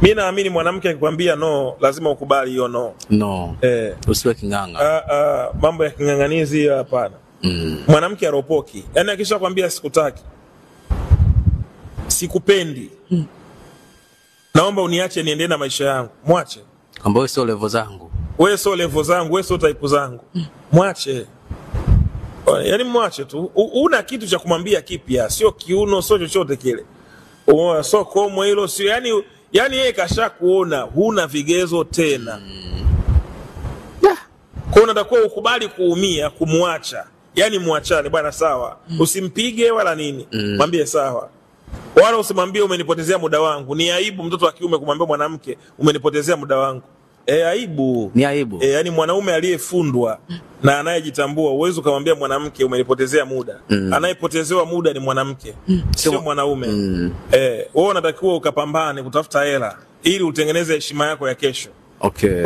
Mimi naamini mwanamke akikwambia no, lazima ukubali hiyo no. No. Usiwe kinganga. Mambo ya kinganganizi hapana. Mwanamke aropoki. Yaani akishakwambia sikutaki, sikupendi, naomba uniache niende na maisha yangu, mwache. Ambao sio level zangu. Wewe sio level zangu, wewe sio type zangu. Mwache. Yaani mwache tu. Una kitu cha kumwambia kipya, sio kiuno, sio chochote kile. So komo hilo sio, yani yeye kasha kuona huna vigezo tena. Kwa unatakiwa ukubali kuumia, kumwacha. Yani muachane bwana, sawa. Usimpige wala nini. Mwambie sawa. Wala usimwambie umenipotezea muda wangu. Ni aibu mtoto wa kiume kumwambia mwanamke umenipotezea muda wangu. Aibu. Ni aibu. Yani mwanaume aliyefundwa na anayejitambua, uwezo kumwambia mwanamke umenipotezea muda. Anayepotezewa muda ni mwanamke, sio mwanaume. Wewe unatakiwa ukapambane kutafuta hela ili utengeneze heshima yako ya kesho. Okay.